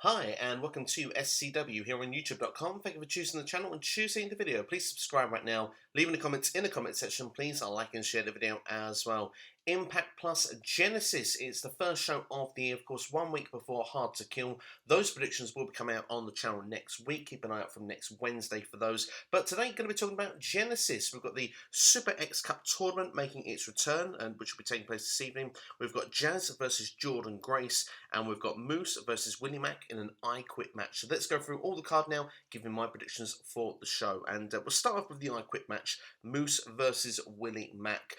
Hi, and welcome to SCW here on YouTube.com. Thank you for choosing the channel and choosing the video. Please subscribe right now. Leave any comments in the comment section, please. I'll like and share the video as well. Impact Plus Genesis is the first show of the year, of course, 1 week before Hard to Kill. Those predictions will be coming out on the channel next week. Keep an eye out from next Wednesday for those. But today, going to be talking about Genesis. We've got the Super X Cup tournament making its return, and which will be taking place this evening. We've got Jazz versus Jordan Grace, and we've got Moose versus Willie Mack in an I Quit match. So let's go through all the card now, giving my predictions for the show. And we'll start off with the I Quit match, Moose versus Willie Mack.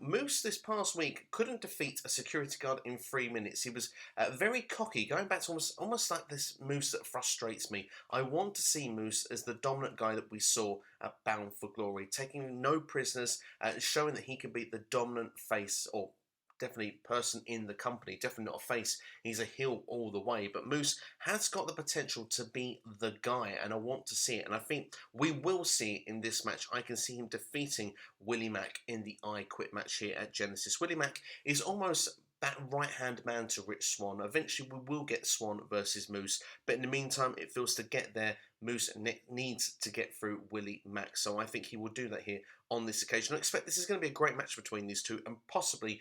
Moose this past week couldn't defeat a security guard in 3 minutes. He was very cocky, going back to almost like this Moose that frustrates me. I want to see Moose as the dominant guy that we saw at Bound for Glory, taking no prisoners, showing that he can be the dominant face, or definitely person in the company, definitely not a face. He's a heel all the way, but Moose has got the potential to be the guy, and I want to see it, and I think we will see it in this match. I can see him defeating Willie Mack in the I Quit match here at Genesis. Willie Mack is almost that right-hand man to Rich Swann. Eventually we will get Swann versus Moose, but in the meantime it feels to get there, Moose needs to get through Willie Mack, so I think he will do that here on this occasion. I expect this is going to be a great match between these two, and possibly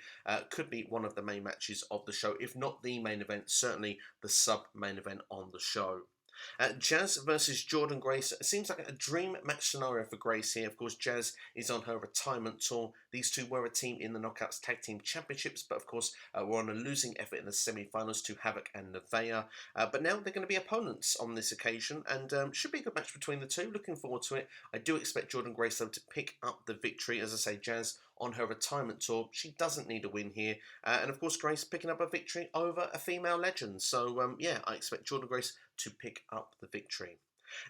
could be one of the main matches of the show, if not the main event, certainly the sub-main event on the show. Jazz versus Jordan Grace seems like a dream match scenario for Grace here. Of course, Jazz is on her retirement tour. These two were a team in the Knockouts Tag Team Championships, but of course were on a losing effort in the semi-finals to Havoc and Nevaeh. But now they're going to be opponents on this occasion, and should be a good match between the two. Looking forward to it. I do expect Jordan Grace, though, to pick up the victory. As I say, Jazz on her retirement tour, she doesn't need a win here. And of course, Grace picking up a victory over a female legend. So, yeah, I expect Jordan Grace to pick up the victory.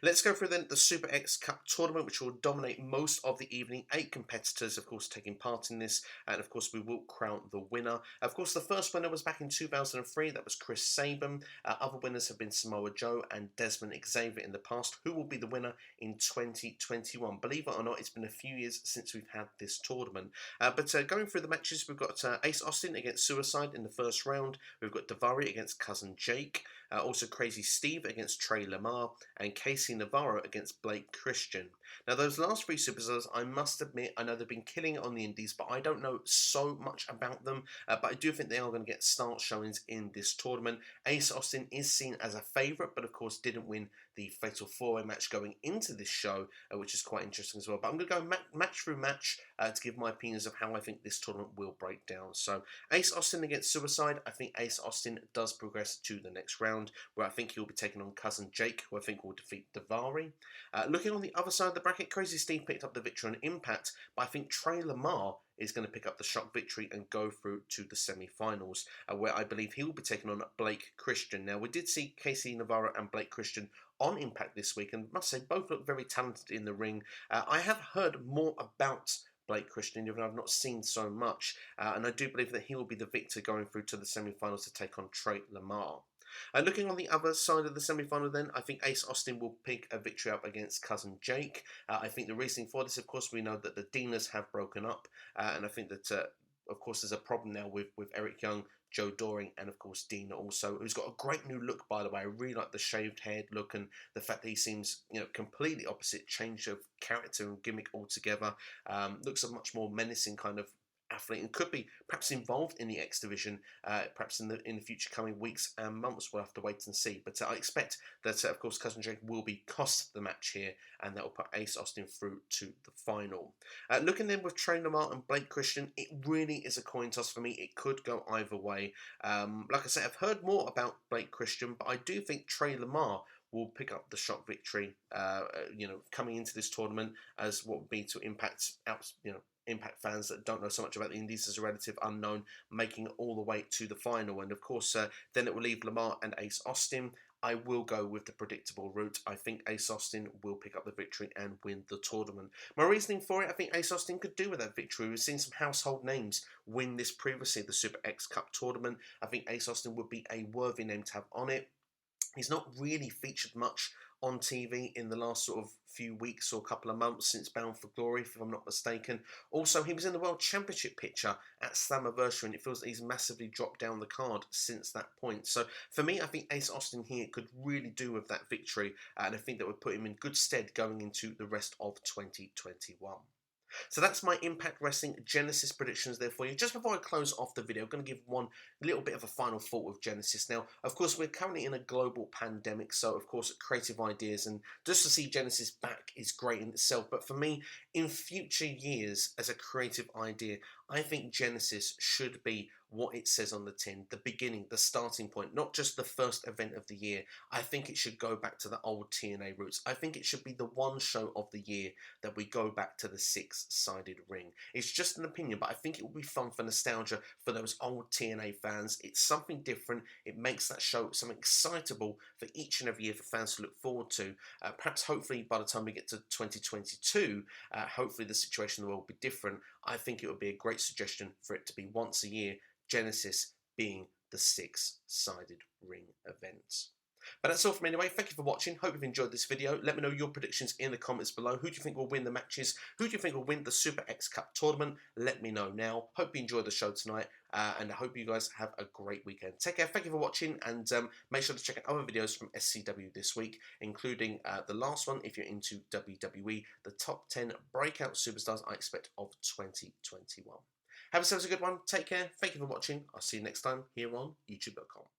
Let's go through then the Super X Cup tournament, which will dominate most of the evening. 8 competitors, of course, taking part in this, and of course we will crown the winner. Of course, the first winner was back in 2003. That was Chris Sabin. Other winners have been Samoa Joe and Desmond Xavier in the past. Who will be the winner in 2021? Believe it or not, it's been a few years since we've had this tournament. But going through the matches, we've got Ace Austin against Suicide in the first round. We've got Daivari against Cousin Jake. Also Crazy Steve against Trey Lamar, and Casey Navarro against Blake Christian. Now, those last 3 superstars, I must admit, I know they've been killing it on the indies, but I don't know so much about them. But I do think they are going to get start showings in this tournament. Ace Austin is seen as a favourite, but of course didn't win the Fatal 4-Way match going into this show, which is quite interesting as well. But I'm going to go match through match to give my opinions of how I think this tournament will break down. So, Ace Austin against Suicide. I think Ace Austin does progress to the next round, where I think he'll be taking on Cousin Jake, who I think will defeat Daivari. Looking on the other side of the bracket, Crazy Steve picked up the victory on Impact, but I think Trey Lamar is going to pick up the shock victory and go through to the semi-finals, where I believe he will be taking on Blake Christian. Now, we did see Casey Navarro and Blake Christian on Impact this week, and must say both look very talented in the ring. I have heard more about Blake Christian, even though I've not seen so much, and I do believe that he will be the victor going through to the semi-finals to take on Trey Lamar. Looking on the other side of the semi-final then, I think Ace Austin will pick a victory up against Cousin Jake. I think the reasoning for this, of course, we know that the Dinas have broken up, and I think that, of course, there's a problem now with Eric Young, Joe Doring, and of course Dina also, who's got a great new look, by the way. I really like the shaved head look and the fact that he seems, completely opposite, change of character and gimmick altogether. Looks a much more menacing kind of athlete, and could be perhaps involved in the X Division, perhaps in the future coming weeks and months. We'll have to wait and see. But I expect that, of course, Cousin Jake will be cost the match here, and that will put Ace Austin through to the final. Looking then with Trey Lamar and Blake Christian, it really is a coin toss for me. It could go either way. Like I said, I've heard more about Blake Christian, but I do think Trey Lamar will pick up the shock victory, coming into this tournament, as what would be to Impact fans that don't know so much about the Indies as a relative unknown, making it all the way to the final. And of course, then it will leave Lamar and Ace Austin. I will go with the predictable route. I think Ace Austin will pick up the victory and win the tournament. My reasoning for it, I think Ace Austin could do with that victory. We've seen some household names win this previously, the Super X Cup tournament. I think Ace Austin would be a worthy name to have on it. He's not really featured much on TV in the last sort of few weeks or couple of months since Bound for Glory, if I'm not mistaken. Also, he was in the World Championship picture at Slammiversary, and it feels that he's massively dropped down the card since that point. So for me, I think Ace Austin here could really do with that victory, and I think that would put him in good stead going into the rest of 2021. So that's my Impact Wrestling Genesis predictions there for you. Just before I close off the video, I'm going to give one little bit of a final thought with Genesis. Now, of course, we're currently in a global pandemic, so of course, creative ideas and just to see Genesis back is great in itself. But for me, in future years, as a creative idea, I think Genesis should be what it says on the tin, the beginning, the starting point, not just the first event of the year. I think it should go back to the old TNA roots. I think it should be the one show of the year that we go back to the six-sided ring. It's just an opinion, but I think it will be fun for nostalgia for those old TNA fans. It's something different. It makes that show something excitable for each and every year for fans to look forward to. Perhaps, hopefully, by the time we get to 2022, hopefully the situation in the world will be different. I think it would be a great suggestion for it to be once a year, Genesis being the six-sided ring event. But that's all from me anyway. Thank you for watching. Hope you've enjoyed this video. Let me know your predictions in the comments below. Who do you think will win the matches? Who do you think will win the Super X Cup tournament? Let me know now. Hope you enjoyed the show tonight. And I hope you guys have a great weekend. Take care. Thank you for watching. And make sure to check out other videos from SCW this week, including the last one, if you're into WWE, the top 10 breakout superstars I expect of 2021. Have yourselves a good one. Take care. Thank you for watching. I'll see you next time here on YouTube.com.